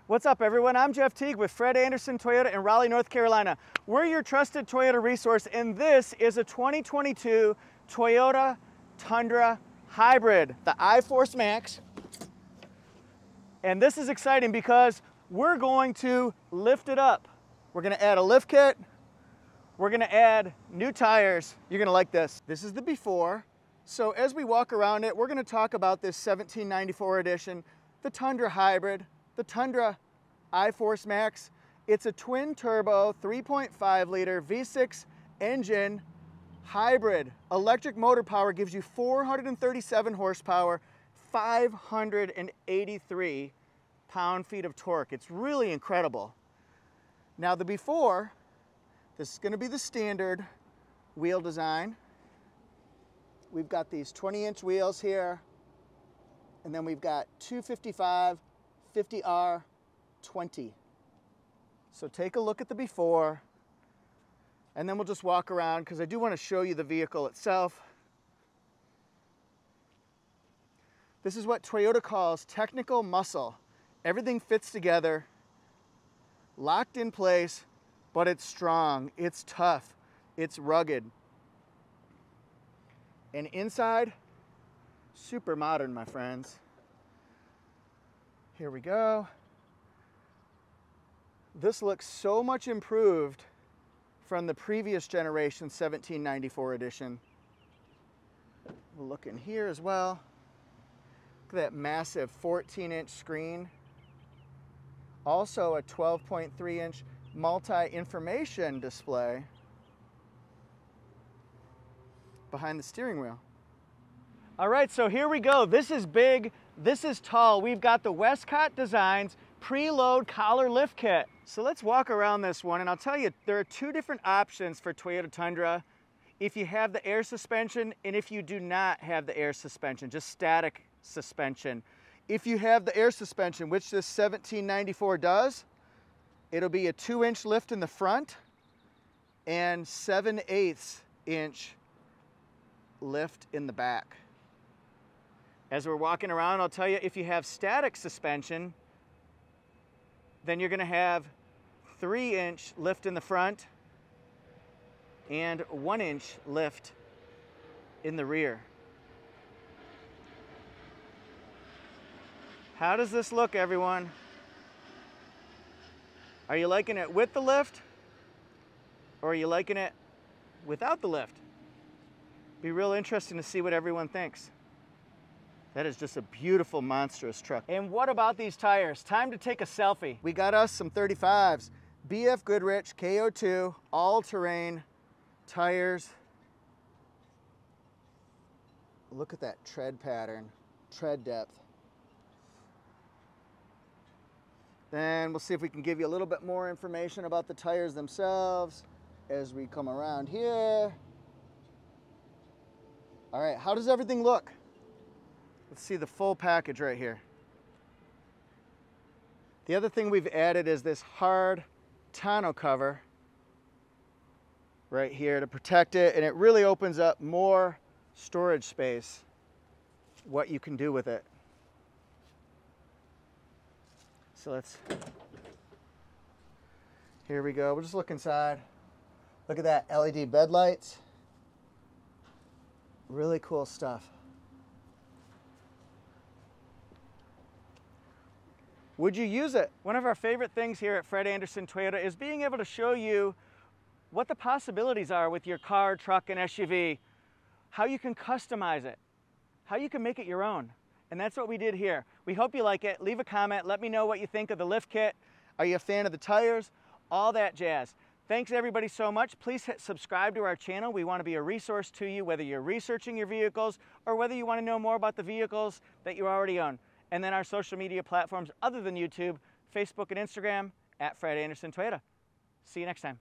What's up, everyone? I'm Jeff Teague with Fred Anderson Toyota in Raleigh, North Carolina. We're your trusted Toyota resource, and this is a 2022 Toyota Tundra Hybrid, the iForce Max. And this is exciting because we're going to lift it up. We're going to add a lift kit. We're going to add new tires. You're going to like this. This is the before. So as we walk around it, we're going to talk about this 1794 edition, the Tundra Hybrid, the Tundra iForce Max. It's a twin turbo 3.5 liter V6 engine hybrid. Electric motor power gives you 437 horsepower, 583 pound-feet of torque. It's really incredible. Now the before, this is going to be the standard wheel design. We've got these 20-inch wheels here, and then we've got 255 50R 20. So take a look at the before, and then we'll just walk around because I do want to show you the vehicle itself. This is what Toyota calls technical muscle. Everything fits together, locked in place, but it's strong, it's tough, it's rugged. And inside, super modern, my friends. Here we go. This looks so much improved from the previous generation 1794 edition. We'll look in here as well. Look at that massive 14-inch screen. Also a 12.3-inch multi-information display behind the steering wheel. All right, so here we go. This is big, this is tall. We've got the Westcott Designs preload collar lift kit. So let's walk around this one, and I'll tell you, there are two different options for Toyota Tundra. If you have the air suspension, and if you do not have the air suspension, just static suspension. If you have the air suspension, which this 1794 does, it'll be a 2-inch lift in the front and 7/8 inch lift in the back. As we're walking around, I'll tell you, if you have static suspension, then you're going to have 3-inch lift in the front and 1-inch lift in the rear. How does this look, everyone? Are you liking it with the lift, or are you liking it without the lift? Be real interesting to see what everyone thinks. That is just a beautiful, monstrous truck. And what about these tires? Time to take a selfie. We got us some 35s. BF Goodrich KO2 all-terrain tires. Look at that tread pattern, tread depth. Then we'll see if we can give you a little bit more information about the tires themselves as we come around here. All right, how does everything look? Let's see the full package right here. The other thing we've added is this hard tonneau cover right here to protect it, and it really opens up more storage space, what you can do with it. So here we go. We'll just look inside. Look at that, LED bed lights. Really cool stuff. Would you use it? One of our favorite things here at Fred Anderson Toyota is being able to show you what the possibilities are with your car, truck, and SUV, how you can customize it, how you can make it your own. And that's what we did here. We hope you like it. Leave a comment. Let me know what you think of the lift kit. Are you a fan of the tires? All that jazz. Thanks everybody so much. Please hit subscribe to our channel. We want to be a resource to you, whether you're researching your vehicles or whether you want to know more about the vehicles that you already own. And then our social media platforms other than YouTube, Facebook and Instagram, at Fred Anderson Toyota. See you next time.